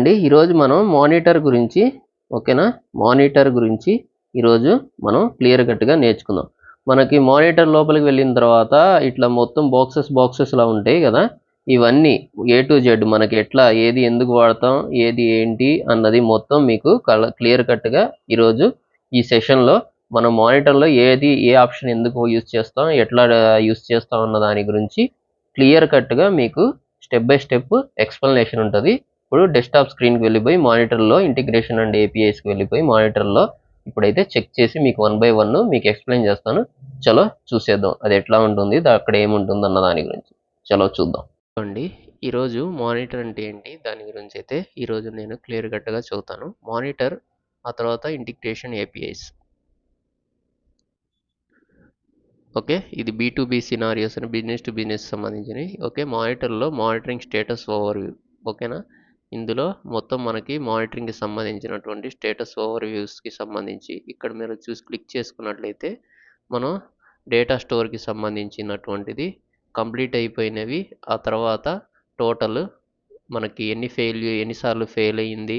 అండి ఈరోజు మనం మానిటర్ గురించి ఓకేనా మానిటర్ గురించి ఈరోజు మనం క్లియర్ కట్గా నేర్చుకుందాం. మనకి మానిటర్ లోపలికి వెళ్ళిన తర్వాత ఇట్లా మొత్తం బాక్సెస్లా ఉంటాయి కదా, ఇవన్నీ ఏ టు జెడ్ మనకి ఎట్లా ఏది ఎందుకు వాడతాం ఏది ఏంటి అన్నది మొత్తం మీకు క్లియర్ కట్గా ఈరోజు ఈ సెషన్లో మనం మానిటర్లో ఏ ఆప్షన్ ఎందుకు యూజ్ చేస్తాం ఎట్లా యూజ్ చేస్తాం అన్న దాని గురించి క్లియర్ కట్గా మీకు స్టెప్ బై స్టెప్ ఎక్స్ప్లెనేషన్ ఉంటుంది. ఇప్పుడు డెస్క్టాప్ స్క్రీన్కి వెళ్ళిపోయి మానిటర్లో ఇంటిగ్రేషన్ అండ్ ఏపీఐస్కి వెళ్ళిపోయి మానిటర్లో ఇప్పుడైతే చెక్ చేసి మీకు 1 by 1 మీకు ఎక్స్ప్లెయిన్ చేస్తాను. చలో చూసేద్దాం అది ఎట్లా ఉంటుంది, అక్కడ ఏముంటుంది అన్న దాని గురించి. చలో చూద్దాం అండి. ఈరోజు మానిటర్ అంటే ఏంటి దాని గురించి అయితే ఈరోజు నేను క్లియర్ కట్గా చెబుతాను. మానిటర్, ఆ తర్వాత ఇంటిగ్రేషన్ ఏపీఐస్. ఓకే, ఇది B2B సినారియోస్ అని బిజినెస్ టు బిజినెస్ సంబంధించినవి. ఓకే, మానిటర్లో మానిటరింగ్ స్టేటస్ ఓవర్వ్యూ. ఓకేనా, ఇందులో మొత్తం మనకి మానిటరింగ్కి సంబంధించినటువంటి స్టేటస్ ఓవర్వ్యూస్కి సంబంధించి ఇక్కడ మీరు క్లిక్ చేసుకున్నట్లయితే మనం డేటా స్టోర్కి సంబంధించినటువంటిది కంప్లీట్ అయిపోయినవి, ఆ తర్వాత టోటల్ మనకి ఎన్నిసార్లు ఫెయిల్ అయ్యింది,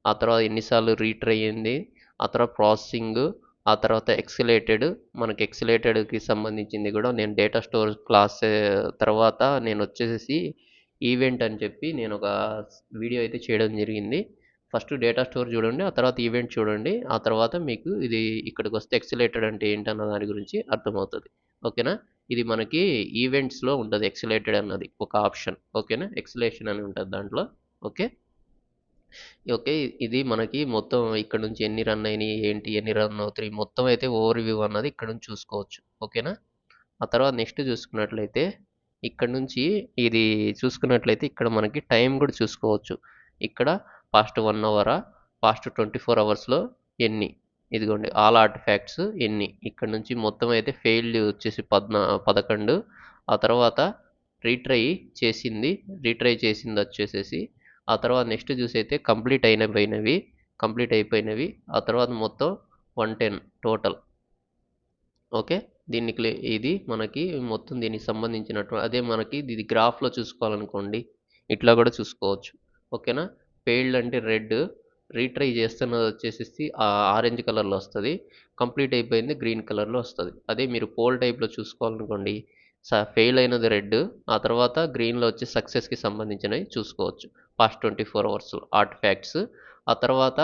ఆ తర్వాత ఎన్నిసార్లు రీట్రై అయ్యింది, ఆ తర్వాత ప్రాసెసింగ్, ఆ తర్వాత మనకి ఎక్సిలేటెడ్కి సంబంధించింది కూడా నేను డేటా స్టోర్ క్లాస్ తర్వాత నేను వచ్చేసి ఈవెంట్ అని చెప్పి నేను ఒక వీడియో అయితే చేయడం జరిగింది. ఫస్ట్ డేటా స్టోర్ చూడండి, ఆ తర్వాత ఈవెంట్ చూడండి, ఆ తర్వాత మీకు ఇది ఇక్కడికి వస్తే ఎక్సిలేటెడ్ అంటే ఏంటన్న దాని గురించి అర్థమవుతుంది. ఓకేనా, ఇది మనకి ఈవెంట్స్లో ఉంటుంది ఎక్సిలేటెడ్ అన్నది ఒక ఆప్షన్. ఓకేనా, ఎక్సిలేషన్ అని ఉంటుంది దాంట్లో. ఓకే ఓకే, ఇది మనకి మొత్తం ఇక్కడ నుంచి ఎన్ని రన్ అయినాయి ఏంటి ఎన్ని రన్ అవుతాయి మొత్తం అయితే ఓవర్ వ్యూ అన్నది ఇక్కడ నుంచి చూసుకోవచ్చు. ఓకేనా, ఆ తర్వాత నెక్స్ట్ చూసుకున్నట్లయితే ఇక్కడ నుంచి ఇది చూసుకున్నట్లయితే ఇక్కడ మనకి టైం కూడా చూసుకోవచ్చు. ఇక్కడ పాస్ట్ 1 అవరా, పాస్ట్ 24 అవర్స్లో ఎన్ని, ఇదిగోండి ఆల్ ఆర్ట్ ఫ్యాక్ట్స్ ఎన్ని, ఇక్కడ నుంచి మొత్తం అయితే ఫెయిల్డ్ వచ్చేసి 11. ఆ తర్వాత రీట్రై చేసింది వచ్చేసేసి, ఆ తర్వాత నెక్స్ట్ చూసైతే కంప్లీట్ అయిపోయినవి, ఆ తర్వాత మొత్తం 110 టోటల్. ఓకే, ఇది మనకి మొత్తం దీనికి సంబంధించినట్టు అదే మనకి ఇది గ్రాఫ్లో చూసుకోవాలనుకోండి ఇట్లా కూడా చూసుకోవచ్చు. ఓకేనా, ఫెయిల్డ్ అంటే రెడ్, రీట్రై చేస్తున్నది వచ్చేసి ఆరెంజ్ కలర్లో వస్తుంది, కంప్లీట్ అయిపోయింది గ్రీన్ కలర్లో వస్తుంది. అదే మీరు పోల్ టైప్లో చూసుకోవాలనుకోండి ఫెయిల్ అయినది రెడ్, ఆ తర్వాత గ్రీన్లో వచ్చి సక్సెస్కి సంబంధించినవి చూసుకోవచ్చు. పాస్ట్ 24 అవర్స్లో ఆర్ట్ ఫ్యాక్ట్స్, ఆ తర్వాత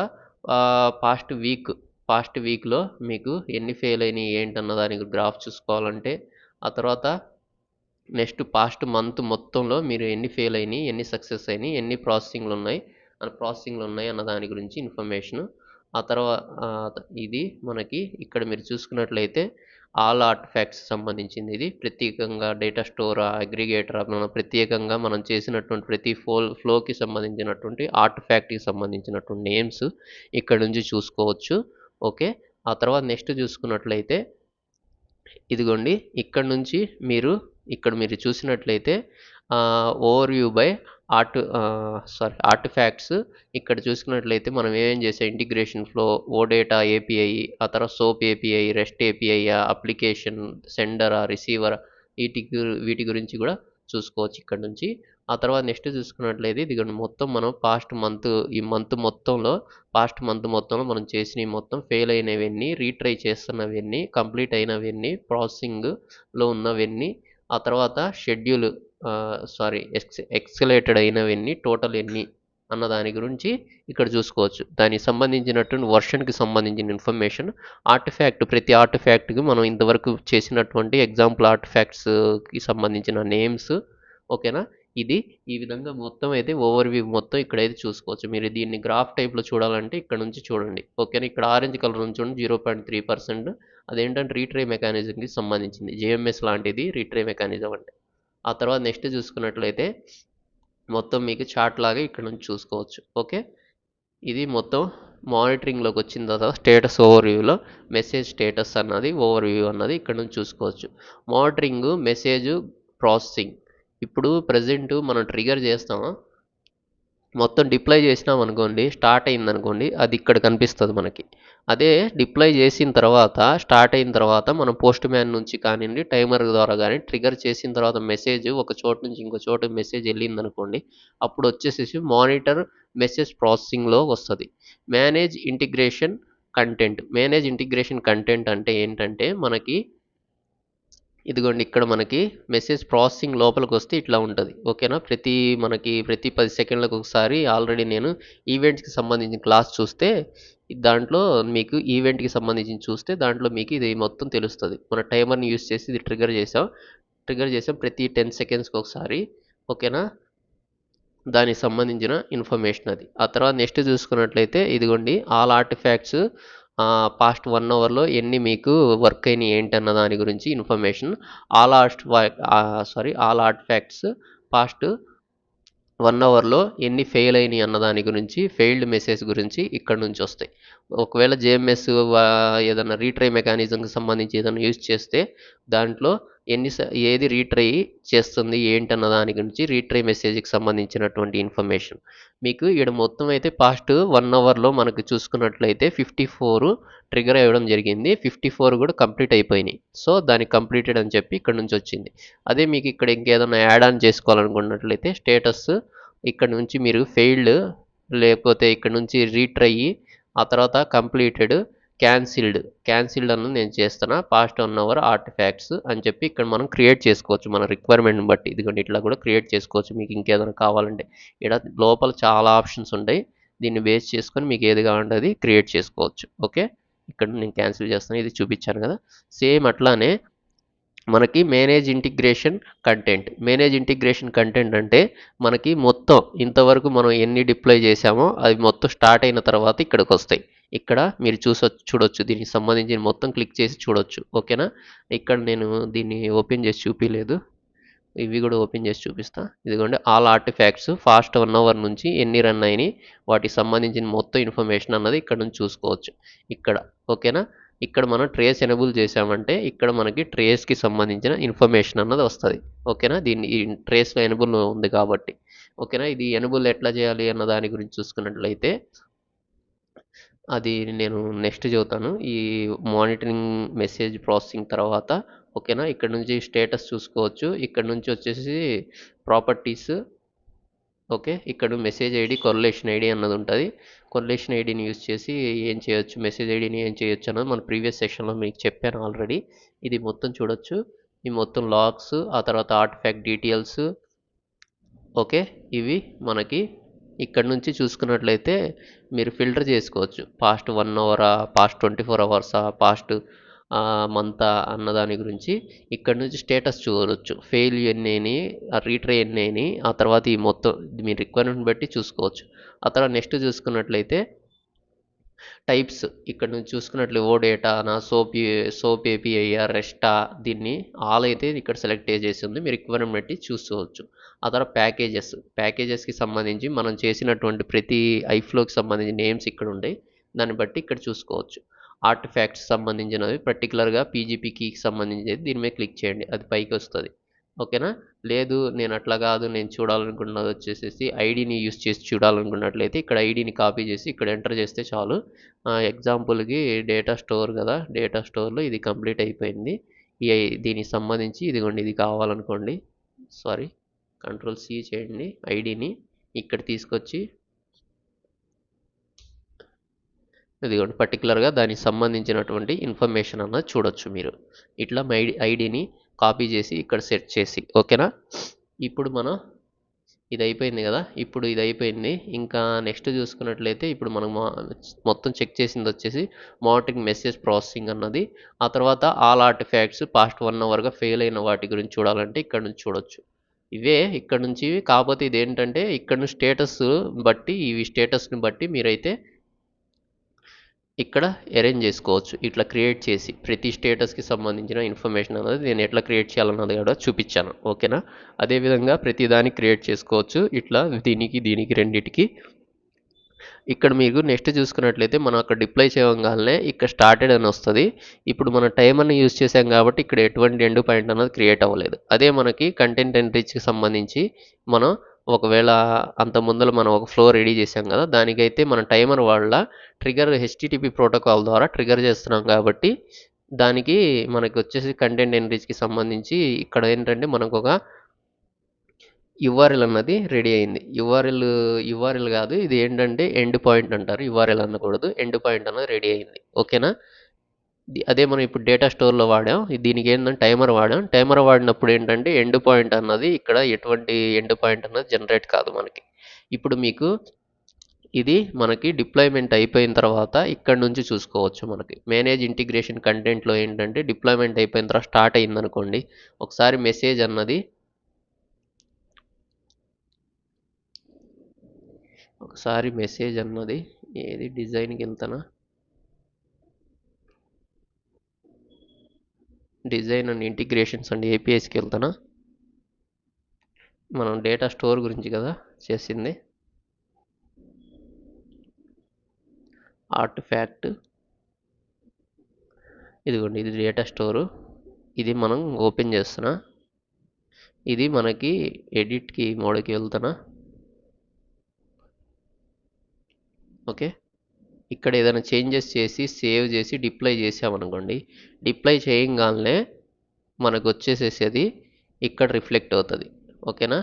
పాస్ట్ వీక్లో మీకు ఎన్ని ఫెయిల్ అయినాయి ఏంటన్న దానికి గ్రాఫ్ చూసుకోవాలంటే, ఆ తర్వాత నెక్స్ట్ పాస్ట్ మంత్ మొత్తంలో మీరు ఎన్ని ఫెయిల్ అయినాయి ఎన్ని సక్సెస్ అయినాయి ఎన్ని ప్రాసెసింగ్లు ఉన్నాయి అన్న దాని గురించి ఇన్ఫర్మేషన్. ఆ తర్వాత ఇది మనకి ఇక్కడ మీరు చూసుకున్నట్లయితే ఆల్ ఆర్ట్ ఫ్యాక్ట్స్ సంబంధించింది. ఇది ప్రత్యేకంగా డేటా స్టోర్ అగ్రిగేటర్ మనం ప్రత్యేకంగా మనం చేసినటువంటి ప్రతి ఫ్లోకి సంబంధించినటువంటి ఆర్ట్ ఫ్యాక్ట్కి సంబంధించినటువంటి నేమ్స్ ఇక్కడ నుంచి చూసుకోవచ్చు. ఓకే, ఆ తర్వాత నెక్స్ట్ చూసుకున్నట్లయితే ఇదిగోండి ఇక్కడ నుంచి మీరు చూసినట్లయితే ఓవర్వ్యూ బై ఆర్ట్ ఫ్యాక్ట్స్. ఇక్కడ చూసుకున్నట్లయితే మనం ఏమేం చేసాం, ఇంటిగ్రేషన్ ఫ్లో, ఓడేటా ఏపీఐ, ఆ తర్వాత SOAP API, REST API, application, సెండరా, రిసీవర్, వీటి గురించి కూడా చూసుకోవచ్చు ఇక్కడ నుంచి. ఆ తర్వాత నెక్స్ట్ చూసుకున్నట్లయితే ఇది మొత్తం మనం ఈ మంత్ మొత్తంలో మనం చేసినవి మొత్తం, ఫెయిల్ అయినవన్నీ, రీట్రై చేస్తున్నవన్నీ, కంప్లీట్ అయినవన్నీ, ప్రాసెసింగ్లో ఉన్నవన్నీ, ఆ తర్వాత ఎక్సలేటెడ్ అయినవన్నీ, టోటల్ ఎన్ని అన్న దాని గురించి ఇక్కడ చూసుకోవచ్చు. దానికి సంబంధించినటువంటి వర్షన్కి సంబంధించిన ఇన్ఫర్మేషన్, ప్రతి ఆర్ట్ ఫ్యాక్ట్కి మనం ఇంతవరకు చేసినటువంటి ఎగ్జాంపుల్ ఆర్ట్ ఫ్యాక్ట్స్కి సంబంధించిన నేమ్స్. ఓకేనా, ఇది ఈ విధంగా మొత్తం అయితే ఓవర్వ్యూ మొత్తం ఇక్కడైతే చూసుకోవచ్చు. మీరు దీన్ని గ్రాఫ్ టైప్లో చూడాలంటే ఇక్కడ నుంచి చూడండి. ఓకేనా, ఇక్కడ ఆరెంజ్ కలర్ నుంచి చూడండి 0.3%, అదేంటంటే రీట్రై మెకానిజంకి సంబంధించింది, జేఎంఎస్ లాంటిది రీట్రై మెకానిజం అంటే. ఆ తర్వాత నెక్స్ట్ చూసుకున్నట్లయితే మొత్తం మీకు చార్ట్ లాగా ఇక్కడ నుంచి చూసుకోవచ్చు. ఓకే, ఇది మొత్తం మానిటరింగ్లోకి వచ్చిన తర్వాత స్టేటస్ ఓవర్వ్యూలో మెసేజ్ స్టేటస్ అన్నది ఓవర్వ్యూ అన్నది ఇక్కడ నుంచి చూసుకోవచ్చు. Monitoring, message, processing. ఇప్పుడు ప్రజెంట్ మనం ట్రిగర్ చేస్తాం, మొత్తం డిప్లాయ్ చేసినాం అనుకోండి, స్టార్ట్ అయింది అనుకోండి, అది ఇక్కడ కనిపిస్తుంది మనకి. అదే డిప్లాయ్ చేసిన తర్వాత స్టార్ట్ అయిన తర్వాత మనం పోస్ట్ మ్యాన్ నుంచి కానివ్వండి టైమర్ ద్వారా కానీ ట్రిగర్ చేసిన తర్వాత మెసేజ్ ఒక చోటు నుంచి ఇంకో చోటు మెసేజ్ వెళ్ళింది అనుకోండి, అప్పుడు వచ్చేసేసి మానిటర్ మెసేజ్ ప్రాసెసింగ్లో వస్తుంది. మేనేజ్ ఇంటిగ్రేషన్ కంటెంట్ అంటే ఏంటంటే మనకి ఇదిగోండి ఇక్కడ మనకి మెసేజ్ ప్రాసెసింగ్ లోపలికి వస్తే ఇట్లా ఉంటుంది. ఓకేనా, ప్రతి 10 సెకండ్లకు ఒకసారి ఆల్రెడీ నేను ఈవెంట్స్కి సంబంధించిన క్లాస్ చూస్తే దాంట్లో మీకు ఈవెంట్కి సంబంధించి చూస్తే దాంట్లో మీకు ఇది మొత్తం తెలుస్తుంది. మన టైమర్ని యూస్ చేసి ఇది ట్రిగర్ చేసాం ప్రతి 10 సెకండ్స్కి ఒకసారి. ఓకేనా, దానికి సంబంధించిన ఇన్ఫర్మేషన్ అది. ఆ తర్వాత నెక్స్ట్ చూసుకున్నట్లయితే ఇదిగోండి ఆల్ ఆర్టిఫాక్ట్స్ పాస్ట్ 1 అవర్లో ఎన్ని మీకు వర్క్ అయినాయి ఏంటన్న దాని గురించి ఇన్ఫర్మేషన్. ఆల్ ఆర్టిఫాక్ట్స్ పాస్ట్ 1 అవర్లో ఎన్ని ఫెయిల్ అయినాయి అన్న దాని గురించి, ఫెయిల్డ్ మెసేజ్ గురించి ఇక్కడ నుంచి వస్తాయి. ఒకవేళ జేఎంఎస్ ఏదైనా రీట్రై మెకానిజంకి సంబంధించి ఏదైనా యూజ్ చేస్తే దాంట్లో ఏది రీట్రై చేస్తుంది ఏంటన్న దాని గురించి రీట్రై మెసేజ్కి సంబంధించినటువంటి ఇన్ఫర్మేషన్ మీకు ఇక్కడ మొత్తం అయితే పాస్ట్ 1 అవర్లో మనకు చూసుకున్నట్లయితే 54 ట్రిగర్ అవ్వడం జరిగింది. 54 కూడా కంప్లీట్ అయిపోయినాయి. సో దానికి కంప్లీటెడ్ అని చెప్పి ఇక్కడ నుంచి వచ్చింది. అదే మీకు ఇక్కడ ఇంకేదైనా యాడ్ ఆన్ చేసుకోవాలనుకున్నట్లయితే స్టేటస్ ఇక్కడ నుంచి మీరు ఫెయిల్డ్, లేకపోతే ఇక్కడ నుంచి రీట్రై, ఆ తర్వాత కంప్లీటెడ్, క్యాన్సిల్డ్ అన్నది నేను చేస్తున్నా పాస్ట్ 1 అవర్ ఆర్టిఫాక్ట్స్ అని చెప్పి ఇక్కడ మనం క్రియేట్ చేసుకోవచ్చు మన రిక్వైర్మెంట్ని బట్టి. ఇదిగోండి ఇట్లా కూడా క్రియేట్ చేసుకోవచ్చు మీకు ఇంకేదైనా కావాలంటే. ఇక్కడ లోపల చాలా ఆప్షన్స్ ఉంటాయి, దీన్ని బేస్ చేసుకొని మీకు ఏది కావాలంటే అది క్రియేట్ చేసుకోవచ్చు. ఓకే, ఇక్కడ నేను క్యాన్సిల్ చేస్తాను, ఇది చూపించాను కదా. సేమ్ అట్లానే మనకి మేనేజ్ ఇంటిగ్రేషన్ కంటెంట్ అంటే మనకి మొత్తం ఇంతవరకు మనం ఎన్ని డిప్లాయ్ చేసామో అవి మొత్తం స్టార్ట్ అయిన తర్వాత ఇక్కడికి వస్తాయి. ఇక్కడ మీరు చూడొచ్చు, దీనికి సంబంధించి మొత్తం క్లిక్ చేసి చూడొచ్చు. ఓకేనా, ఇక్కడ నేను దీన్ని ఓపెన్ చేసి చూపించలేదు, ఇవి కూడా ఓపెన్ చేసి చూపిస్తా. ఇదిగోండి ఆల్ ఆర్టిఫాక్ట్స్ ఫాస్ట్ 1 అవర్ నుంచి ఎన్ని రన్ అయినాయి వాటికి సంబంధించిన మొత్తం ఇన్ఫర్మేషన్ అన్నది ఇక్కడ నుంచి చూసుకోవచ్చు ఇక్కడ. ఓకేనా, ఇక్కడ మనం ట్రేస్ ఎనేబుల్ చేసామంటే ఇక్కడ మనకి ట్రేస్కి సంబంధించిన ఇన్ఫర్మేషన్ అన్నది వస్తుంది. ఓకేనా, దీన్ని ఈ ట్రేస్లో ఎనేబుల్ ఉంది కాబట్టి. ఓకేనా, ఇది ఎనేబుల్ ఎట్లా చేయాలి అన్న దాని గురించి చూసుకున్నట్లయితే అది నేను నెక్స్ట్ చెబుతాను ఈ మానిటరింగ్ మెసేజ్ ప్రాసెసింగ్ తర్వాత. ఓకేనా, ఇక్కడ నుంచి స్టేటస్ చూసుకోవచ్చు, ఇక్కడ నుంచి వచ్చేసి ప్రాపర్టీస్. ఓకే, ఇక్కడ మెసేజ్ ఐడి, కొరిలేషన్ ఐడి అన్నది ఉంటుంది. కొరిలేషన్ ఐడిని యూజ్ చేసి ఏం చేయొచ్చు, మెసేజ్ ఐడిని ఏం చేయొచ్చు అన్నది మన ప్రీవియస్ సెషన్లో మీకు చెప్పాను ఆల్రెడీ. ఇది మొత్తం చూడొచ్చు, ఈ మొత్తం లాగ్స్, ఆ తర్వాత ఆర్టిఫాక్ట్ డీటెయిల్స్. ఓకే, ఇవి మనకి ఇక్కడ నుంచి చూసుకున్నట్లయితే మీరు ఫిల్టర్ చేసుకోవచ్చు, పాస్ట్ 1 అవరా, పాస్ట్ 24 అవర్సా, పాస్ట్ మంతా అన్నదాని గురించి. ఇక్కడ నుంచి స్టేటస్ చూడవచ్చు, ఫెయిల్ ఎన్ని అయినాయి, రీట్రై ఎన్ని అయినాయి, ఆ తర్వాత ఈ మొత్తం మీ రిక్వైర్మెంట్ బట్టి చూసుకోవచ్చు. ఆ తర్వాత నెక్స్ట్ చూసుకున్నట్లయితే టైప్స్, ఇక్కడ నుంచి చూసుకున్నట్లు ఓడేటానా, సోప్ ఏపీఐఆ, రెస్టా, దీన్ని ఆల్ అయితే ఇక్కడ సెలెక్ట్ చేసి ఉంది, మీ రిక్వైర్మెంట్ బట్టి చూసుకోవచ్చు. ఆ తర్వాత ప్యాకేజెస్కి సంబంధించి మనం చేసినటువంటి ప్రతి ఐఫ్లోకి సంబంధించిన నేమ్స్ ఇక్కడ ఉంటాయి, దాన్ని బట్టి ఇక్కడ చూసుకోవచ్చు. ఆర్టిఫాక్ట్స్ సంబంధించినవి పర్టికులర్గా పీజీపీ కీకి సంబంధించినది దీని మీద క్లిక్ చేయండి, అది పైకి వస్తుంది. ఓకేనా, లేదు నేను అట్లా కాదు, నేను చూడాలనుకున్నది వచ్చేసి ఐడిని యూస్ చేసి చూడాలనుకున్నట్లయితే ఇక్కడ ఐడిని కాపీ చేసి ఇక్కడ ఎంటర్ చేస్తే చాలు. ఎగ్జాంపుల్కి డేటా స్టోర్ కదా, డేటా స్టోర్లో ఇది కంప్లీట్ అయిపోయింది. దీనికి సంబంధించి ఇదిగోండి ఇది కావాలనుకోండి, కంట్రోల్-C చేయండి, ఐడిని ఇక్కడ తీసుకొచ్చి ఇదిగోండి పర్టికులర్గా దానికి సంబంధించినటువంటి ఇన్ఫర్మేషన్ అన్నది చూడొచ్చు మీరు ఇట్లా ఐడిని కాపీ చేసి ఇక్కడ సెట్ చేసి. ఓకేనా, ఇప్పుడు మనం ఇది అయిపోయింది కదా, ఇప్పుడు ఇది అయిపోయింది. ఇంకా నెక్స్ట్ చూసుకున్నట్లయితే ఇప్పుడు మనం మొత్తం చెక్ చేసింది వచ్చేసి మానిటరింగ్ మెసేజ్ ప్రాసెసింగ్ అన్నది. ఆ తర్వాత ఆల్ ఆర్టిఫాక్ట్స్ పాస్ట్ 1 అవర్గా ఫెయిల్ అయిన వాటి గురించి చూడాలంటే ఇక్కడ నుంచి చూడొచ్చు. ఇవే ఇక్కడ నుంచి, కాకపోతే ఇదేంటంటే ఇక్కడ నుంచి స్టేటస్ బట్టి, ఇవి స్టేటస్ని బట్టి మీరైతే ఇక్కడ అరేంజ్ చేసుకోవచ్చు, ఇట్లా క్రియేట్ చేసి ప్రతి స్టేటస్కి సంబంధించిన ఇన్ఫర్మేషన్ అనేది నేను ఎట్లా క్రియేట్ చేయాలన్నది కూడా చూపించాను. ఓకేనా, అదేవిధంగా ప్రతి దానికి క్రియేట్ చేసుకోవచ్చు ఇట్లా, దీనికి రెండిటికి. ఇక్కడ మీకు నెక్స్ట్ చూసుకున్నట్లయితే మనం అక్కడ డిప్లై చేయగానే ఇక్కడ స్టార్టెడ్ అని వస్తుంది. ఇప్పుడు మనం టైమర్ని యూజ్ చేసాం కాబట్టి ఇక్కడ ఎటువంటి ఎండ్ పాయింట్ అన్నది క్రియేట్ అవ్వలేదు. అదే మనకి కంటెంట్ ఎంట్రీకి సంబంధించి మనం ఒకవేళ అంత ముందర మనం ఒక ఫ్లో రెడీ చేసాం కదా, దానికైతే మన టైమర్ వాళ్ళ ట్రిగర్ హెచ్టిటిపి ప్రోటోకాల్ ద్వారా ట్రిగర్ చేస్తున్నాం కాబట్టి దానికి మనకి వచ్చేసి కంటెంట్ ఎంట్రీకి సంబంధించి ఇక్కడ ఏంటంటే మనకు ఒక యుఆర్ఎల్ అన్నది రెడీ అయింది. యుఆర్ఎల్ కాదు, ఇది ఏంటంటే ఎండ్ పాయింట్ అంటారు. యుఆర్ఎల్ అనకూడదు, ఎండ్ పాయింట్ అన్నది రెడీ అయింది. ఓకేనా. అదే మనం ఇప్పుడు డేటా స్టోర్లో వాడాం, దీనికి ఏంటంటే టైమర్ వాడాం. టైమర్ వాడినప్పుడు ఏంటంటే ఎండ్ పాయింట్ అన్నది ఇక్కడ ఎటువంటి ఎండ్ పాయింట్ అన్నది జనరేట్ కాదు మనకి. ఇప్పుడు మీకు ఇది మనకి డిప్లాయ్మెంట్ అయిపోయిన తర్వాత ఇక్కడ నుంచి చూసుకోవచ్చు. మనకి మేనేజ్ ఇంటిగ్రేషన్ కంటెంట్లో ఏంటంటే డిప్లాయ్మెంట్ అయిపోయిన తర్వాత స్టార్ట్ అయిందనుకోండి, ఒకసారి మెసేజ్ అన్నది ఏది డిజైన్కి వెళ్తానా, డిజైన్ అండ్ ఇంటిగ్రేషన్స్ అండ్ ఏపీఎస్కి వెళ్తానా. మనం డేటా స్టోర్ గురించి కదా చేసింది. ఆర్టిఫాక్ట్ ఇదిగోండి, ఇది డేటా స్టోరు. ఇది మనం ఓపెన్ చేస్తున్నా. ఇది మనకి ఎడిట్కి మోడ్కి వెళ్తానా. ఓకే, ఇక్కడ ఏదైనా చేంజెస్ చేసి సేవ్ చేసి డిప్లై చేసామనుకోండి, డిప్లై చేయంగానే మనకు వచ్చేసేది ఇక్కడ రిఫ్లెక్ట్ అవుతుంది. ఓకేనా,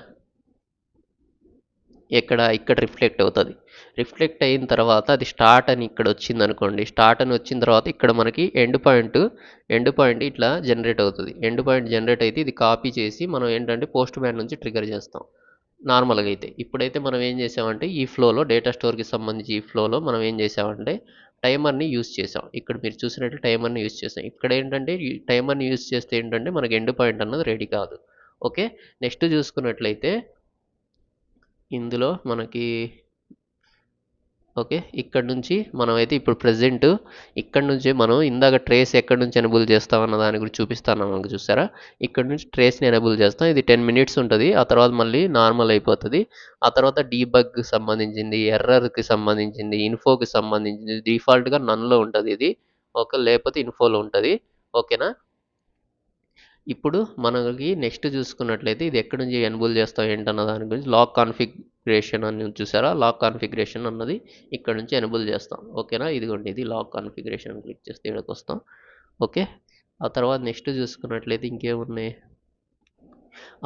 ఇక్కడ రిఫ్లెక్ట్ అవుతుంది. రిఫ్లెక్ట్ అయిన తర్వాత అది స్టార్ట్ అని ఇక్కడ వచ్చింది అనుకోండి. స్టార్ట్ అని వచ్చిన తర్వాత ఇక్కడ మనకి ఎండ్ పాయింట్ ఇట్లా జనరేట్ అవుతుంది. ఎండ్ పాయింట్ జనరేట్ అయితే ఇది కాపీ చేసి మనం ఏంటంటే పోస్ట్ మ్యాన్ నుంచి ట్రిగర్ చేస్తాం నార్మల్గా అయితే. ఇప్పుడైతే మనం ఏం చేసామంటే ఈ ఫ్లోలో, డేటా స్టోర్కి సంబంధించి ఈ ఫ్లోలో మనం ఏం చేసామంటే టైమర్ని యూజ్ చేసాం. ఇక్కడ మీరు చూసినట్టు టైమర్ని యూజ్ చేసాం. ఇక్కడ ఏంటంటే ఈ టైమర్ని యూజ్ చేస్తే ఏంటంటే మనకి ఎండ్ పాయింట్ అన్నది రెడీ కాదు. ఓకే, నెక్స్ట్ చూసుకున్నట్లయితే ఇందులో మనకి ఓకే, ఇక్కడ నుంచి మనమైతే ఇప్పుడు ప్రెజెంట్ ఇక్కడ నుంచి మనం ఇందాక ట్రేస్ ఎక్కడి నుంచి ఎనేబుల్ చేస్తామన్న దాని గురించి చూపిస్తాను మనకు. చూసారా, ఇక్కడ నుంచి ట్రేస్ని ఎనేబుల్ చేస్తాం. ఇది 10 మినిట్స్ ఉంటుంది. ఆ తర్వాత మళ్ళీ నార్మల్ అయిపోతుంది. ఆ తర్వాత డీబగ్కి సంబంధించింది, ఎర్రర్కి సంబంధించింది, ఇన్ఫోకి సంబంధించింది డిఫాల్ట్గా నన్లో ఉంటుంది ఇది. ఓకే, లేకపోతే ఇన్ఫోలో ఉంటుంది. ఓకేనా. ఇప్పుడు మనకి నెక్స్ట్ చూసుకున్నట్లయితే ఇది ఎక్కడి నుంచి ఎనేబుల్ చేస్తాం ఏంటన్న దాని గురించి లాక్ కాన్ఫిగరేషన్ అని చూసారా. లాక్ కాన్ఫిగరేషన్ అన్నది ఇక్కడ నుంచి ఎనేబుల్ చేస్తాం. ఓకేనా, ఇదిగోండి, ఇది లాక్ కాన్ఫిగరేషన్ క్లిక్ చేస్తే ఇక్కడికి వస్తాం. ఓకే, ఆ తర్వాత నెక్స్ట్ చూసుకున్నట్లయితే ఇంకేమున్నాయి.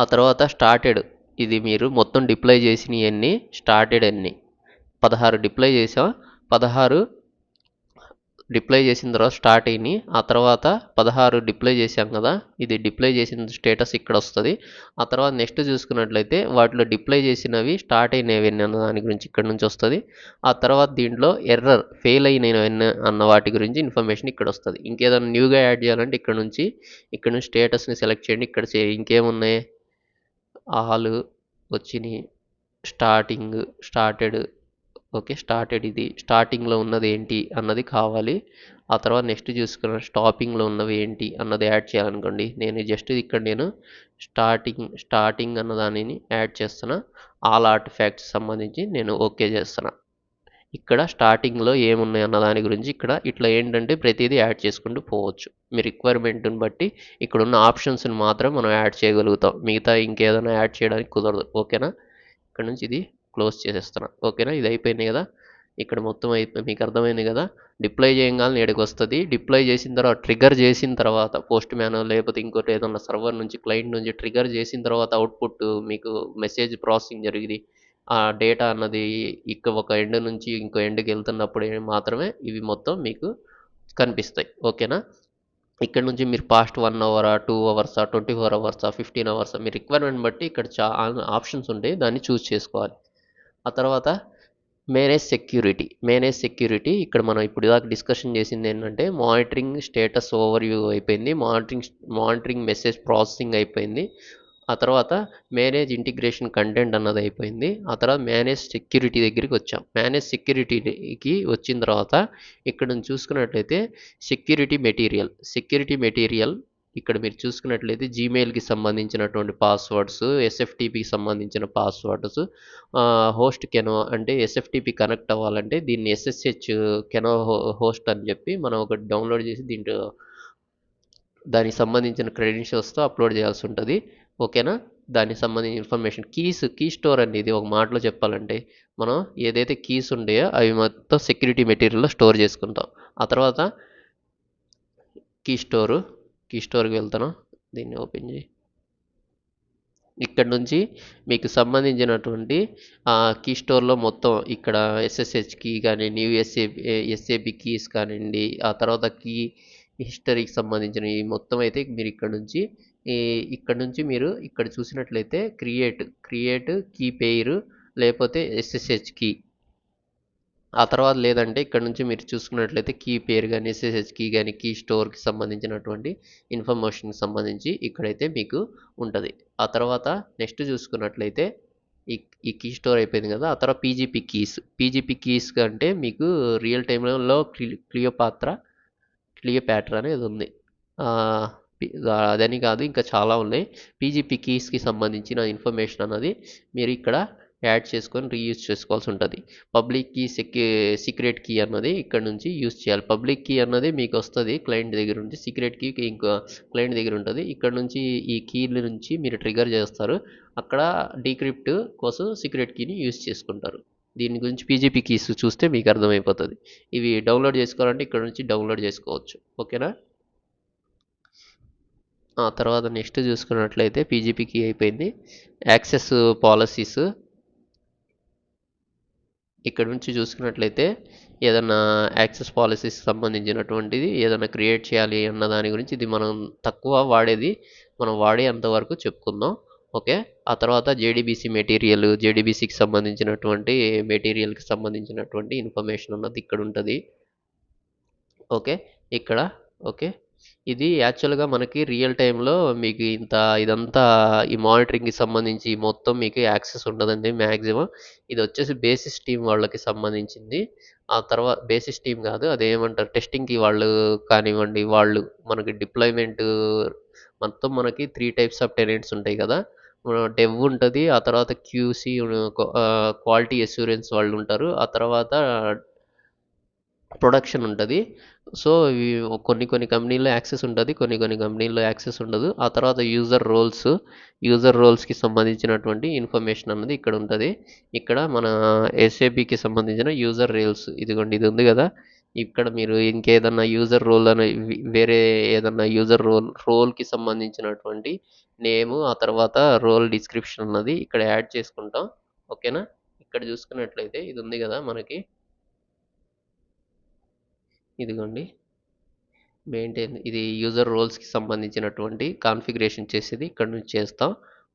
ఆ తర్వాత స్టార్టెడ్, ఇది మీరు మొత్తం డిప్లై చేసినవన్నీ స్టార్టెడ్ అన్నీ 16 డిప్లై చేసాం. 16 డిప్లై చేసిన తర్వాత స్టార్ట్ అయినాయి. ఆ తర్వాత 16 డిప్లై చేసాం కదా, ఇది డిప్లై చేసిన స్టేటస్ ఇక్కడ వస్తుంది. ఆ తర్వాత నెక్స్ట్ చూసుకున్నట్లయితే వాటిలో డిప్లై చేసినవి స్టార్ట్ అయినవి అన్న దాని గురించి ఇక్కడ నుంచి వస్తుంది. ఆ తర్వాత దీంట్లో ఎర్రర్ ఫెయిల్ అయినవి అన్న వాటి గురించి ఇన్ఫర్మేషన్ ఇక్కడ వస్తుంది. ఇంకేదైనా న్యూగా యాడ్ చేయాలంటే ఇక్కడ నుంచి స్టేటస్ని సెలెక్ట్ చేయండి. ఇక్కడ ఇంకేమున్నాయి, ఆల్ వచ్చినాయి, స్టార్టెడ్. ఓకే, స్టార్టెడ్, ఇది స్టార్టింగ్లో ఉన్నది ఏంటి అన్నది కావాలి. ఆ తర్వాత నెక్స్ట్ చూసుకున్న స్టాపింగ్లో ఉన్నవి ఏంటి అన్నది యాడ్ చేయాలనుకోండి. నేను జస్ట్ ఇక్కడ స్టార్టింగ్ అన్న దానిని యాడ్ చేస్తున్నా. ఆల్ ఆర్టిఫాక్ట్స్ సంబంధించి నేను ఓకే చేస్తున్నా. ఇక్కడ స్టార్టింగ్లో ఏమున్నాయి అన్న దాని గురించి ఇక్కడ ఇట్లా ఏంటంటే ప్రతిదీ యాడ్ చేసుకుంటూ పోవచ్చు. మీ రిక్వైర్మెంట్ని బట్టి ఇక్కడ ఉన్న ఆప్షన్స్ని మాత్రం మనం యాడ్ చేయగలుగుతాం. మిగతా ఇంకేదైనా యాడ్ చేయడానికి కుదరదు. ఓకేనా, ఇక్కడ నుంచి ఇది క్లోజ్ చేసేస్తున్నా. ఓకేనా, ఇది అయిపోయింది కదా. ఇక్కడ మొత్తం మీకు అర్థమైంది కదా. డిప్లై చేయగానే ఇక్కడికి వస్తుంది. డిప్లై చేసిన తర్వాత ట్రిగర్ చేసిన తర్వాత పోస్ట్ మ్యాన్ లేకపోతే ఇంకోటి ఏదన్నా సర్వర్ నుంచి క్లయింట్ నుంచి ట్రిగర్ చేసిన తర్వాత అవుట్పుట్ మీకు మెసేజ్ ప్రాసెసింగ్ జరిగింది. ఆ డేటా అన్నది ఒక ఎండ్ నుంచి ఇంకో ఎండ్కి వెళ్తున్నప్పుడు మాత్రమే ఇవి మొత్తం మీకు కనిపిస్తాయి. ఓకేనా, ఇక్కడ నుంచి మీరు పాస్ట్ 1 అవరా, 2 అవర్సా, 24 అవర్సా, 15 అవర్సా మీ రిక్వైర్మెంట్ బట్టి ఇక్కడ ఆప్షన్స్ ఉంటాయి, దాన్ని చూస్ చేసుకోవాలి. ఆ తర్వాత మేనేజ్ సెక్యూరిటీ ఇక్కడ మనం ఇప్పుడు దాకా డిస్కషన్ చేసింది ఏంటంటే మానిటరింగ్ స్టేటస్ ఓవర్ వ్యూ అయిపోయింది. మానిటరింగ్ మెసేజ్ ప్రాసెసింగ్ అయిపోయింది. ఆ తర్వాత మేనేజ్ ఇంటిగ్రేషన్ కంటెంట్ అన్నది అయిపోయింది. ఆ తర్వాత మేనేజ్ సెక్యూరిటీ దగ్గరికి వచ్చాం. మేనేజ్ సెక్యూరిటీకి వచ్చిన తర్వాత ఇక్కడ నుంచి చూసుకున్నట్లయితే సెక్యూరిటీ మెటీరియల్ ఇక్కడ మీరు చూసుకున్నట్లయితే జీమెయిల్కి సంబంధించినటువంటి పాస్వర్డ్స్, ఎస్ఎఫ్టీపీకి సంబంధించిన పాస్వర్డ్స్, హోస్ట్ కెనో అంటే ఎస్ఎఫ్టీపీ కనెక్ట్ అవ్వాలంటే దీన్ని ఎస్ఎస్హెచ్ కెనో హోస్ట్ అని చెప్పి మనం ఒకటి డౌన్లోడ్ చేసి దీంట్లో దానికి సంబంధించిన క్రెడెన్షియల్స్తో అప్లోడ్ చేయాల్సి ఉంటుంది. ఓకేనా, దానికి సంబంధించిన ఇన్ఫర్మేషన్ కీ స్టోర్ అండి. ఇది ఒక మాటలో చెప్పాలంటే మనం ఏదైతే కీస్ ఉంటాయో అవి మొత్తం సెక్యూరిటీ మెటీరియల్లో స్టోర్ చేసుకుంటాం. ఆ తర్వాత కీ స్టోర్కి వెళ్తాను. దీన్ని ఓపెన్ చేయి. ఇక్కడ నుంచి మీకు సంబంధించినటువంటి కీ స్టోర్లో మొత్తం ఇక్కడ ఎస్ఎస్హెచ్ కీ కానివ్వండి, ఎస్ఏబి కీస్ కానివ్వండి, ఆ తర్వాత కీ హిస్టరీకి సంబంధించినవి మొత్తం అయితే మీరు ఇక్కడ నుంచి మీరు ఇక్కడ చూసినట్లయితే క్రియేట్ కీ పెయిర్ లేకపోతే ఎస్ఎస్హెచ్ కీ, ఆ తర్వాత లేదంటే ఇక్కడ నుంచి మీరు చూసుకున్నట్లయితే కీ పేరు కానీ ఎస్ఎస్హెచ్ కీ కానీ కీ స్టోర్కి సంబంధించినటువంటి ఇన్ఫర్మేషన్కి సంబంధించి ఇక్కడైతే మీకు ఉంటుంది. ఆ తర్వాత నెక్స్ట్ చూసుకున్నట్లయితే ఈ ఈ కీ స్టోర్ అయిపోయింది కదా. ఆ తర్వాత పీజీపీ కీస్ అంటే మీకు రియల్ టైంలో క్లియోపాట్రా అనేది ఉంది. అదని కాదు, ఇంకా చాలా ఉన్నాయి. పీజీపీ కీస్కి సంబంధించిన ఇన్ఫర్మేషన్ అన్నది మీరు ఇక్కడ యాడ్ చేసుకొని రీయూజ్ చేసుకోవాల్సి ఉంటుంది. పబ్లిక్ కీ సీక్రెట్ కీ అన్నది ఇక్కడ నుంచి యూజ్ చేయాలి. పబ్లిక్ కీ అన్నది మీకు వస్తుంది క్లయింట్ దగ్గర నుంచి, సీక్రెట్ కీ ఇంకా క్లయింట్ దగ్గర ఉంటుంది. ఇక్కడ నుంచి ఈ కీల నుంచి మీరు ట్రిగర్ చేస్తారు, అక్కడ డీక్రిప్ట్ కోసం సీక్రెట్ కీని యూజ్ చేసుకుంటారు. దీని గురించి పీజీపీ కీస్ చూస్తే మీకు అర్థమైపోతుంది. ఇవి డౌన్లోడ్ చేసుకోవాలంటే ఇక్కడ నుంచి డౌన్లోడ్ చేసుకోవచ్చు. ఓకేనా. ఆ తర్వాత నెక్స్ట్ చూసుకున్నట్లయితే పీజీపీ కీ అయిపోయింది. యాక్సెస్ పాలసీస్ ఇక్కడ నుంచి చూసుకున్నట్లయితే ఏదన్నా యాక్సెస్ పాలసీస్ సంబంధించినటువంటిది ఏదైనా క్రియేట్ చేయాలి అన్న దాని గురించి, ఇది మనం తక్కువ వాడేది, మనం వాడే అంతవరకు చెప్పుకుందాం. ఓకే. ఆ తర్వాత జేడీబీసీకి సంబంధించినటువంటి మెటీరియల్కి సంబంధించినటువంటి ఇన్ఫర్మేషన్ అన్నది ఇక్కడ ఉంటుంది. ఓకే. ఇక్కడ ఓకే. ఇది యాక్చువల్గా మనకి రియల్ టైంలో మీకు ఇదంతా ఈ మానిటరింగ్కి సంబంధించి మొత్తం మీకు యాక్సెస్ ఉండదండి మ్యాక్సిమం. ఇది వచ్చేసి బేసిస్ టీం వాళ్ళకి సంబంధించింది. ఆ తర్వాత బేసిస్ టీం కాదు, అదేమంటారు, టెస్టింగ్కి వాళ్ళు కానివ్వండి, వాళ్ళు మనకి డిప్లాయ్మెంట్ మొత్తం మనకి 3 టైప్స్ ఆఫ్ టెనెంట్స్ ఉంటాయి కదా. డెవ్ ఉంటుంది, ఆ తర్వాత క్యూసీ క్వాలిటీ అష్యూరెన్స్ వాళ్ళు ఉంటారు, ఆ తర్వాత ప్రొడక్షన్ ఉంటుంది. సో కొన్ని కంపెనీల్లో యాక్సెస్ ఉంటుంది, కొన్ని కంపెనీల్లో యాక్సెస్ ఉండదు. ఆ తర్వాత యూజర్ రోల్స్కి సంబంధించినటువంటి ఇన్ఫర్మేషన్ అన్నది ఇక్కడ ఉంటుంది. ఇక్కడ మన ఎస్ఏబికి సంబంధించిన యూజర్ రోల్స్ ఇదిగోండి, ఇది ఉంది కదా. ఇక్కడ మీరు ఇంకేదన్నా యూజర్ రోల్ అని వేరే ఏదన్నా యూజర్ రోల్కి సంబంధించినటువంటి నేము, ఆ తర్వాత రోల్ డిస్క్రిప్షన్ అన్నది ఇక్కడ యాడ్ చేసుకుంటాం. ఓకేనా. ఇక్కడ చూసుకున్నట్లయితే ఇది ఉంది కదా మనకి, ఇదిగోండి ఇది యూజర్ రోల్స్కి సంబంధించినటువంటి కాన్ఫిగరేషన్ చేసేది ఇక్కడ నుంచి చేస్తాం.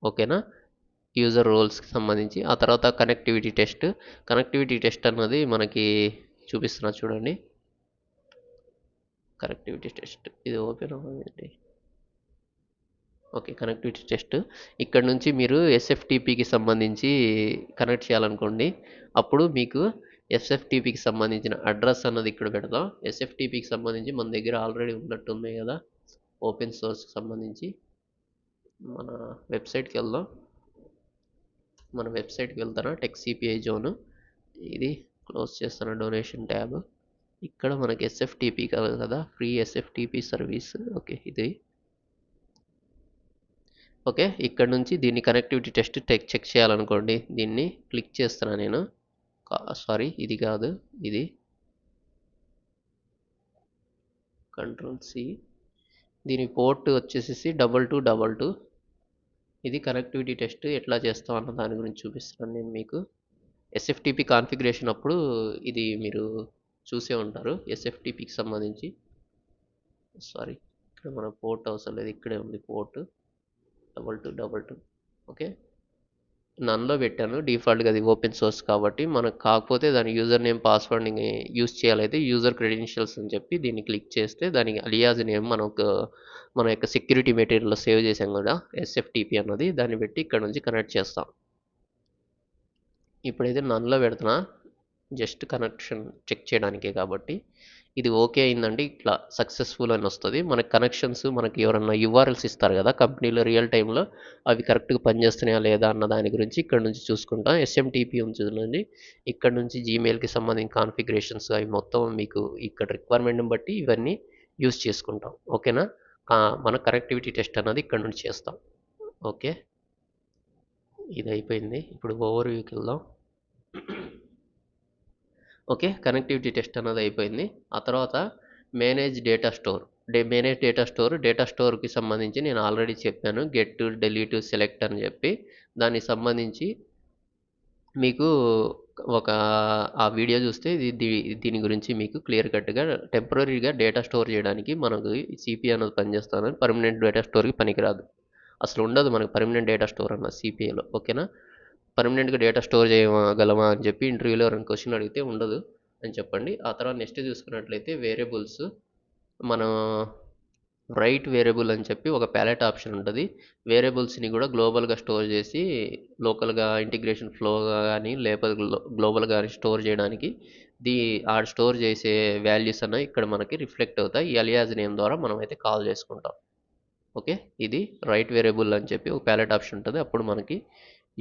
ఓకేనా. యూజర్ రోల్స్కి సంబంధించి ఆ తర్వాత కనెక్టివిటీ టెస్ట్ అన్నది మనకి చూపిస్తున్నా చూడండి. కనెక్టివిటీ టెస్ట్ ఇది ఓపెన్ అవ్వండి. ఓకే. కనెక్టివిటీ టెస్ట్ ఇక్కడ నుంచి మీరు ఎస్ఎఫ్టిపికి సంబంధించి కనెక్ట్ చేయాలనుకోండి, అప్పుడు మీకు ఎస్ఎఫ్టిపికి సంబంధించిన అడ్రస్ అన్నది ఇక్కడ పెడదాం. ఎస్ఎఫ్టిపికి సంబంధించి మన దగ్గర ఆల్రెడీ ఉన్నట్టు ఉన్నాయి కదా ఓపెన్ సోర్స్కి సంబంధించి. మన వెబ్సైట్కి వెళ్దాం. మన వెబ్సైట్కి వెళ్తారా, టెక్ సిపిఐ జోన్, ఇది క్లోజ్ చేస్తాను, డొనేషన్ ట్యాబ్. ఇక్కడ మనకి ఎస్ఎఫ్టిపి కావాలి కదా, ఫ్రీ ఎస్ఎఫ్టిపి సర్వీస్. ఓకే. ఇది ఓకే. ఇక్కడ నుంచి దీన్ని కనెక్టివిటీ టెస్ట్ చెక్ చేయాలనుకోండి, దీన్ని క్లిక్ చేస్తున్నా నేను. సారీ, ఇది కాదు, ఇది Ctrl+C. దీని పోర్ట్ వచ్చేసి 2222. ఇది కనెక్టివిటీ టెస్ట్ ఎట్లా చేస్తాం అన్న దాని గురించి చూపిస్తున్నాను నేను మీకు. ఎస్ఎఫ్టిపి కాన్ఫిగరేషన్ అప్పుడు ఇది మీరు చూసే ఉంటారు ఎస్ఎఫ్టిపికి సంబంధించి. సారీ, ఇక్కడ మన పోర్ట్ అవసరం లేదు, ఇక్కడే ఉంది పోర్ట్ 2222. ఓకే. నన్లో పెట్టాను డిఫాల్ట్గా, అది ఓపెన్ సోర్స్ కాబట్టి. మనకు కాకపోతే దాని యూజర్ నేమ్ పాస్వర్డ్ని యూజ్ చేయాలైతే యూజర్ క్రెడెన్షియల్స్ అని చెప్పి దీన్ని క్లిక్ చేస్తే దానికి అలియాజ్ నేమ్ మన యొక్క సెక్యూరిటీ మెటీరియల్లో సేవ్ చేసాం కదా ఎస్ఎఫ్టిపి అన్నది, దాన్ని పెట్టి ఇక్కడ నుంచి కనెక్ట్ చేస్తాం. ఇప్పుడైతే నన్లో పెడుతున్నా, జస్ట్ కనెక్షన్ చెక్ చేయడానికే కాబట్టి. ఇది ఓకే అయిందండి, ఇట్లా సక్సెస్ఫుల్ అని వస్తుంది. మనకి కనెక్షన్స్ మనకి ఎవరన్నా యూఆర్ఎల్స్ ఇస్తారు కదా కంపెనీలో రియల్ టైంలో, అవి కరెక్ట్గా పనిచేస్తున్నాయా లేదా అన్న దాని గురించి ఇక్కడ నుంచి చూసుకుంటాం. ఎస్ఎంటిపి ఉంచుందండి, ఇక్కడ నుంచి జీమెయిల్కి సంబంధించిన కాన్ఫిగరేషన్స్ అవి మొత్తం మీకు ఇక్కడ రిక్వైర్మెంట్ని బట్టి ఇవన్నీ యూస్ చేసుకుంటాం. ఓకేనా. మన కనెక్టివిటీ టెస్ట్ అన్నది ఇక్కడ నుంచి చేస్తాం. ఓకే. ఇది అయిపోయింది. ఇప్పుడు ఓవర్ వ్యూకి వెళ్దాం. ఓకే. కనెక్టివిటీ టెస్ట్ అన్నది అయిపోయింది. ఆ తర్వాత manage data store. Manage data స్టోర్కి సంబంధించి నేను ఆల్రెడీ చెప్పాను. గెట్, డిలీట్, సెలెక్ట్ అని చెప్పి దానికి సంబంధించి మీకు ఒక ఆ వీడియో చూస్తే దీని గురించి మీకు క్లియర్ కట్గా టెంపరీగా డేటా స్టోర్ చేయడానికి మనకు సిపిఐ అనేది పనిచేస్తుంది. పర్మనెంట్ డేటా స్టోర్కి పనికిరాదు, అసలు ఉండదు మనకు పర్మనెంట్ డేటా స్టోర్ అన్న సిపిఐలో. ఓకేనా, పర్మనెంట్గా డేటా స్టోర్ చేయగలమా అని చెప్పి ఇంటర్వ్యూలో ఎవరైనా క్వశ్చన్ అడిగితే ఉండదు అని చెప్పండి. ఆ తర్వాత నెక్స్ట్ చూసుకున్నట్లయితే వేరియబుల్స్, మనం రైట్ వేరియబుల్ అని చెప్పి ఒక ప్యాలెట్ ఆప్షన్ ఉంటుంది. వేరియబుల్స్ని కూడా గ్లోబల్గా స్టోర్ చేసి లోకల్గా ఇంటిగ్రేషన్ ఫ్లో కానీ లేకపోతే గ్లోబల్గా స్టోర్ చేయడానికి ఆ స్టోర్ చేసే వాల్యూస్ అన్న ఇక్కడ మనకి రిఫ్లెక్ట్ అవుతాయి. ఈ అలియాజ్ నేమ్ ద్వారా మనం అయితే కాల్ చేసుకుంటాం. ఓకే, ఇది రైట్ వేరియబుల్ అని చెప్పి ఒక ప్యాలెట్ ఆప్షన్ ఉంటుంది, అప్పుడు మనకి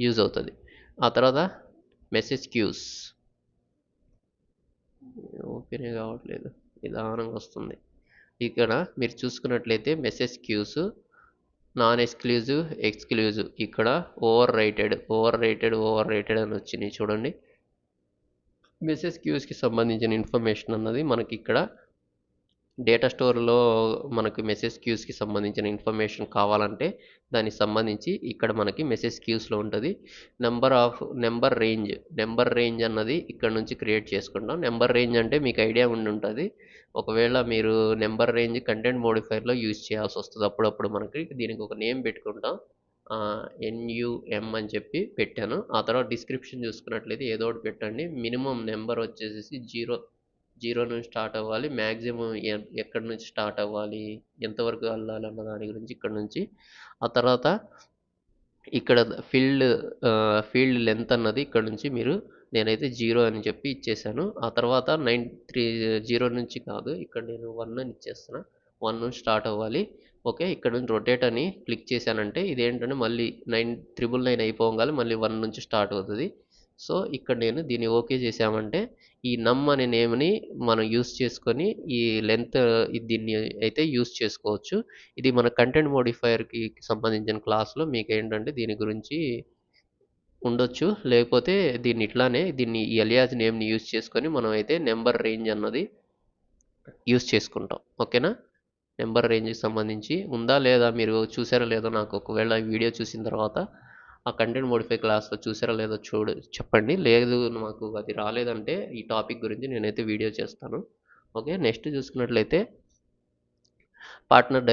యూజ్ అవుతుంది. ఆ తర్వాత మెసేజ్ క్యూస్ ఓపెన్ కావట్లేదు, నిదానంగా వస్తుంది. ఇక్కడ మీరు చూసుకున్నట్లయితే message queues non exclusive, exclusive, ఇక్కడ ఓవర్ రేటెడ్ అని వచ్చినాయి చూడండి. మెసేజ్ క్యూస్కి సంబంధించిన ఇన్ఫర్మేషన్ అన్నది మనకి ఇక్కడ డేటా స్టోర్లో మనకు మెసేజ్ క్యూస్కి సంబంధించిన ఇన్ఫర్మేషన్ కావాలంటే దానికి సంబంధించి ఇక్కడ మనకి మెసేజ్ క్యూస్లో ఉంటుంది. నెంబర్ రేంజ్ అన్నది ఇక్కడ నుంచి క్రియేట్ చేసుకుంటాం. నెంబర్ రేంజ్ అంటే మీకు ఐడియా ఉండి ఉంటుంది. ఒకవేళ మీరు నెంబర్ రేంజ్ కంటెంట్ మోడిఫైర్లో యూజ్ చేయాల్సి వస్తుంది అప్పుడప్పుడు. మనకి దీనికి ఒక నేమ్ పెట్టుకుంటాం, NUM అని చెప్పి పెట్టాను. ఆ తర్వాత డిస్క్రిప్షన్ చూసుకున్నట్లయితే ఏదో ఒకటి పెట్టండి. మినిమం నెంబర్ వచ్చేసి జీరో నుంచి స్టార్ట్ అవ్వాలి, మ్యాక్సిమం ఎక్కడి నుంచి స్టార్ట్ అవ్వాలి, ఎంతవరకు వెళ్ళాలి అన్న దాని గురించి ఇక్కడ నుంచి. ఆ తర్వాత ఇక్కడ ఫీల్డ్ లెంత్ అన్నది ఇక్కడ నుంచి నేనైతే 0 అని చెప్పి ఇచ్చేసాను. ఆ తర్వాత 930 నుంచి కాదు, ఇక్కడ నేను 1 అని ఇచ్చేస్తున్నా. 1 నుంచి స్టార్ట్ అవ్వాలి. ఓకే, ఇక్కడ నుంచి రొటేట్ అని క్లిక్ చేశానంటే ఇదేంటంటే మళ్ళీ 999 అయిపోగానే మళ్ళీ 1 నుంచి స్టార్ట్ అవుతుంది. సో ఇక్కడ నేను దీన్ని ఓకే చేసామంటే ఈ నమ్ అనే నేమ్ని మనం యూస్ చేసుకొని ఈ లెంత్ దీన్ని అయితే యూస్ చేసుకోవచ్చు. ఇది మన కంటెంట్ మోడిఫైయర్కి సంబంధించిన క్లాస్లో మీకు ఏంటంటే దీని గురించి ఉండొచ్చు, లేకపోతే దీన్ని ఈ అలియాజ్ నేమ్ని యూస్ చేసుకొని మనం అయితే నెంబర్ రేంజ్ అన్నది యూస్ చేసుకుంటాం. ఓకేనా, నెంబర్ రేంజ్కి సంబంధించి ఉందా లేదా మీరు చూసారా లేదో నాకు ఒకవేళ ఈ వీడియో చూసిన తర్వాత ఆ కంటెంట్ మోడిఫై క్లాస్లో చూసారా లేదో చెప్పండి. లేదు మాకు అది రాలేదంటే ఈ టాపిక్ గురించి నేనైతే వీడియో చేస్తాను. ఓకే, నెక్స్ట్ చూసుకున్నట్లయితే పార్ట్నర్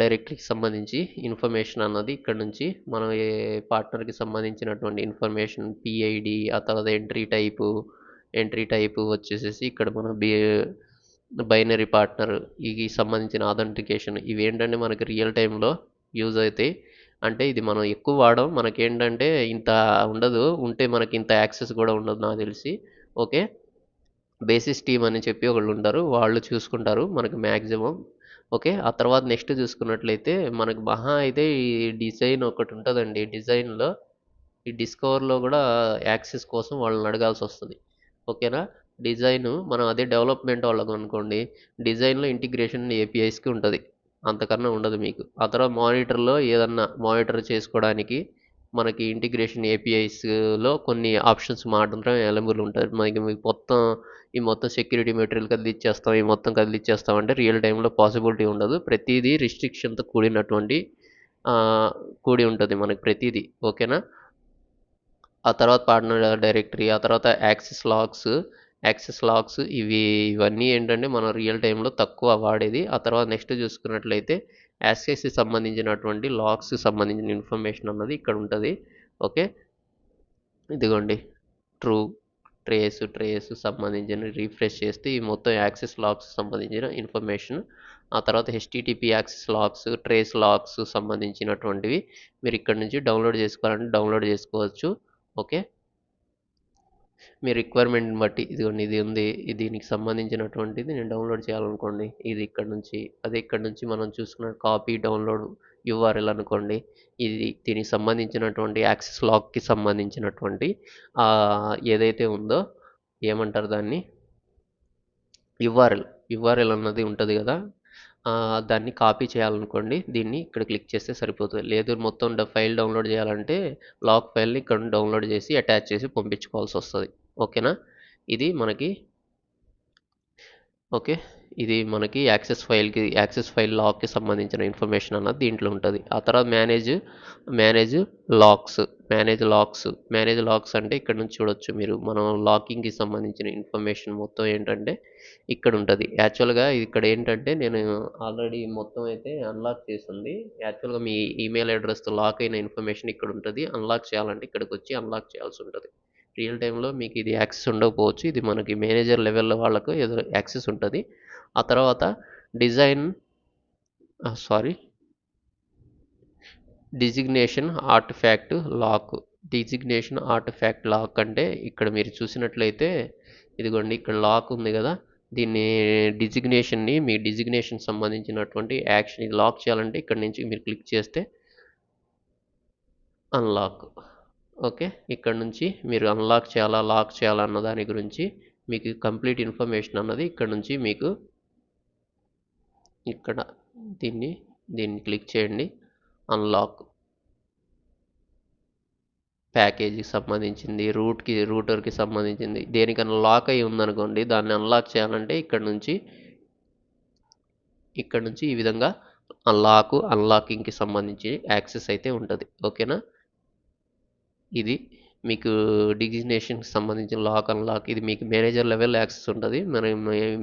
డైరెక్టరీకి సంబంధించి ఇన్ఫర్మేషన్ అన్నది ఇక్కడ నుంచి మనం ఏ పార్ట్నర్కి సంబంధించినటువంటి ఇన్ఫర్మేషన్, PID, ఆ తర్వాత ఎంట్రీ టైపు వచ్చేసేసి ఇక్కడ మన బైనరీ పార్ట్నర్, ఈ సంబంధించిన ఆథెంటికేషన్, ఇవి ఏంటంటే మనకి రియల్ టైంలో యూజ్ అవుతాయి. అంటే ఇది మనం ఎక్కువ వాడడం, మనకేంటంటే ఇంత ఉండదు, ఉంటే మనకి ఇంత యాక్సెస్ కూడా ఉండదు నాకు తెలిసి. ఓకే, బేసిస్ టీమ్ అని చెప్పి ఒకళ్ళు ఉంటారు, వాళ్ళు చూసుకుంటారు మనకి మ్యాక్సిమం. ఓకే, ఆ తర్వాత నెక్స్ట్ చూసుకున్నట్లయితే మనకు మహా అయితే ఈ డిజైన్ ఒకటి ఉంటుందండి. డిజైన్లో ఈ డిస్కవర్లో కూడా యాక్సెస్ కోసం వాళ్ళని అడగాల్సి వస్తుంది. ఓకేనా, డిజైన్ మనం అదే డెవలప్మెంట్ వాళ్ళకు అనుకోండి, డిజైన్లో ఇంటిగ్రేషన్ APIస్కి ఉంటుంది, అంతకన్నా ఉండదు మీకు. ఆ తర్వాత మానిటర్లో ఏదన్నా మానిటర్ చేసుకోవడానికి మనకి ఇంటిగ్రేషన్ APIస్లో కొన్ని ఆప్షన్స్ మాత్రం అవైలబుల్ ఉంటుంది. మీకు మొత్తం సెక్యూరిటీ మెటీరియల్ కదిలిచ్చేస్తాం, ఈ మొత్తం కదిలిచ్చేస్తాం అంటే రియల్ టైంలో పాసిబిలిటీ ఉండదు. ప్రతిదీ రిస్ట్రిక్షన్తో కూడి ఉంటుంది మనకి ప్రతిదీ. ఓకేనా, ఆ తర్వాత పార్ట్నర్ డైరెక్టరీ, ఆ తర్వాత యాక్సెస్ లాగ్స్ ఇవన్నీ ఏంటంటే మనం రియల్ టైంలో తక్కువ వాడేది. ఆ తర్వాత నెక్స్ట్ చూసుకున్నట్లయితే యాక్సెస్కి సంబంధించినటువంటి లాగ్స్కి సంబంధించిన ఇన్ఫర్మేషన్ అన్నది ఇక్కడ ఉంటుంది. ఓకే, ఇదిగోండి ట్రూ, ట్రేస్ సంబంధించిన రీఫ్రెష్ చేస్తే ఈ మొత్తం యాక్సెస్ లాగ్స్ సంబంధించిన ఇన్ఫర్మేషన్. ఆ తర్వాత HTTP access logs, trace logs సంబంధించినటువంటివి మీరు ఇక్కడ నుంచి డౌన్లోడ్ చేసుకోవాలంటే డౌన్లోడ్ చేసుకోవచ్చు. ఓకే, మీ రిక్వైర్మెంట్ని బట్టి ఇదిగోండి ఇది ఉంది, దీనికి సంబంధించినటువంటిది నేను డౌన్లోడ్ చేయాలనుకోండి, ఇది ఇక్కడ నుంచి మనం చూసుకున్న కాపీ డౌన్లోడ్ URL అనుకోండి, ఇది దీనికి సంబంధించినటువంటి యాక్సెస్ లాగ్కి సంబంధించినటువంటి ఏదైతే ఉందో ఏమంటారు దాన్ని, URL అన్నది ఉంటుంది కదా, దాన్ని కాపీ చేయాలనుకోండి దీన్ని ఇక్కడ క్లిక్ చేస్తే సరిపోతుంది. లేదు మొత్తం ఫైల్ డౌన్లోడ్ చేయాలంటే లాగ్ ఫైల్ని ఇక్కడ డౌన్లోడ్ చేసి అటాచ్ చేసి పంపించుకోవాల్సి వస్తుంది. ఓకేనా, ఇది మనకి ఓకే. ఇది మనకి యాక్సెస్ ఫైల్ లాక్‌కి సంబంధించిన ఇన్ఫర్మేషన్ అన్నది దీంట్లో ఉంటది. ఆ తర్వాత మేనేజ్ లాక్స్, మేనేజ్ లాక్స్ అంటే ఇక్కడ నుంచి చూడొచ్చు మీరు. మనం లాకింగ్‌కి సంబంధించిన ఇన్ఫర్మేషన్ మొత్తం ఏంటంటే ఇక్కడ ఉంటది. యాక్చువల్‌గా ఇక్కడ ఏంటంటే నేను ఆల్రెడీ మొత్తం అయితే అన్‌లాక్ చేసుంది. యాక్చువల్‌గా మీ ఈమెయిల్ అడ్రెస్‌తో లాక్ అయిన ఇన్ఫర్మేషన్ ఇక్కడ ఉంటది. అన్‌లాక్ చేయాలంటే ఇక్కడికొచ్చి అన్‌లాక్ చేయాల్సి ఉంటది. రియల్ టైమ్‌లో మీకు ఇది యాక్సెస్ ఉండకపోవచ్చు. ఇది మనకి మేనేజర్ లెవెల్‌లో వాళ్ళకు ఏదో యాక్సెస్ ఉంటది. ఆ తర్వాత design sorry designation artifact lock. Designation artifact lock అంటే ఇక్కడ మీరు చూసినట్లయితే ఇదిగోండి ఇక్కడ లాక్ ఉంది కదా! దీన్ని మీ డిజిగ్నేషన్ సంబంధించినటువంటి యాక్షన్ ఇది లాక్ చేయాలంటే ఇక్కడ నుంచి మీరు క్లిక్ చేస్తే అన్లాక్. ఓకే. ఇక్కడ నుంచి మీరు అన్లాక్ చేయాలా, లాక్ చేయాలా అన్న దాని గురించి మీకు కంప్లీట్ ఇన్ఫర్మేషన్ అన్నది ఇక్కడ నుంచి మీకు ఇక్కడ దీన్ని దీన్ని క్లిక్ చేయండి. అన్లాక్ ప్యాకేజీకి సంబంధించింది, రూటర్కి సంబంధించింది దేనికన్నా లాక్ అయి ఉందనుకోండి దాన్ని అన్లాక్ చేయాలంటే ఇక్కడ నుంచి ఈ విధంగా అన్లాకింగ్కి సంబంధించి యాక్సెస్ అయితే ఉంటుంది. ఓకేనా. ఇది మీకు డిజిగ్నేషన్కి సంబంధించిన అన్లాక్ ఇది మీకు మేనేజర్ లెవెల్ యాక్సెస్ ఉంటుంది.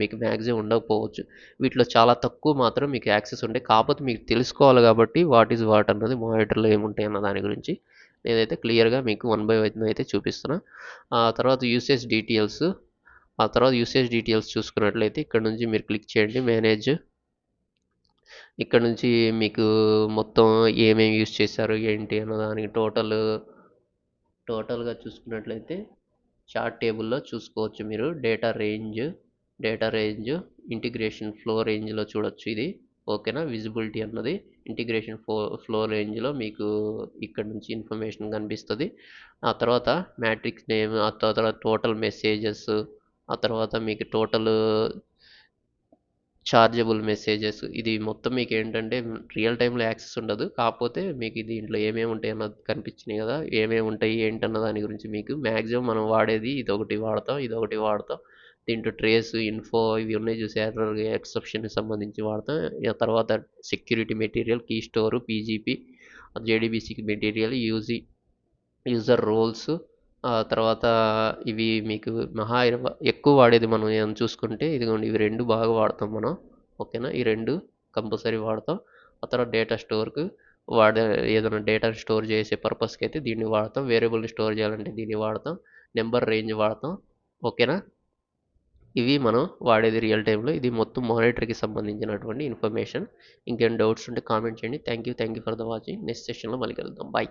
మీకు మ్యాక్సిమం ఉండకపోవచ్చు. వీటిలో చాలా తక్కువ మాత్రం మీకు యాక్సెస్ ఉంటాయి. కాకపోతే మీకు తెలుసుకోవాలి కాబట్టి వాట్ అన్నది మానిటర్లో ఏముంటాయి అన్న దాని గురించి నేనైతే క్లియర్గా మీకు 1 బై 1 అయితే చూపిస్తున్నా. ఆ తర్వాత యూసేజ్ డీటెయిల్స్ చూసుకున్నట్లయితే ఇక్కడ నుంచి మీరు క్లిక్ చేయండి మేనేజ్. ఇక్కడ నుంచి మీకు మొత్తం ఏమేమి యూజ్ చేశారు ఏంటి అన్న దానికి టోటల్గా చూసుకున్నట్లయితే చార్ట్ టేబుల్లో చూసుకోవచ్చు మీరు. డేటా రేంజ్ ఇంటిగ్రేషన్ ఫ్లో రేంజ్లో చూడొచ్చు ఇది. ఓకేనా. విజిబిలిటీ అన్నది ఇంటిగ్రేషన్ ఫ్లో రేంజ్లో మీకు ఇక్కడ నుంచి ఇన్ఫర్మేషన్ కనిపిస్తుంది. ఆ తర్వాత మ్యాట్రిక్స్ నేమ్, ఆ తర్వాత టోటల్ మెసేజెస్, ఆ తర్వాత మీకు టోటల్ చార్జబుల్ మెసేజెస్ ఇది మొత్తం మీకు ఏంటంటే రియల్ టైంలో యాక్సెస్ ఉండదు. కాకపోతే మీకు దీంట్లో ఏమేమి ఉంటాయి అన్నది కనిపించినాయి కదా! ఏమేమి ఉంటాయి ఏంటన్న దాని గురించి మీకు మ్యాక్సిమం మనం వాడేది ఇదొకటి వాడతాం. దీంట్లో ట్రేస్, ఇన్ఫో ఇవి ఉన్నాయి చూసి ఎర్రర్, ఎక్సెప్షన్‌కి సంబంధించి వాడతాం. ఆ తర్వాత security material, key store, PGP, జేడీబీసీకి మెటీరియల్, యూజర్ రోల్స్, ఆ తర్వాత ఇవి మీకు ఎక్కువ వాడేది మనం ఏమైనా చూసుకుంటే ఇదిగోండి ఇవి 2 బాగా వాడతాం మనం. ఓకేనా. ఈ 2 కంపల్సరీ వాడతాం. ఆ తర్వాత వాడే ఏదైనా డేటాని స్టోర్ చేసే పర్పస్కి అయితే దీన్ని వాడతాం. వేరియబుల్ని స్టోర్ చేయాలంటే దీన్ని వాడతాం. నెంబర్ రేంజ్ వాడతాం. ఓకేనా. ఇవి మనం వాడేది రియల్ టైంలో. ఇది మొత్తం మానిటర్కి సంబంధించినటువంటి ఇన్ఫర్మేషన్. ఇంకేం డౌట్స్ ఉంటే కామెంట్ చేయండి. Thank you for the watching. Next సెషన్లో మళ్ళీ కలుద్దాం. బాయ్.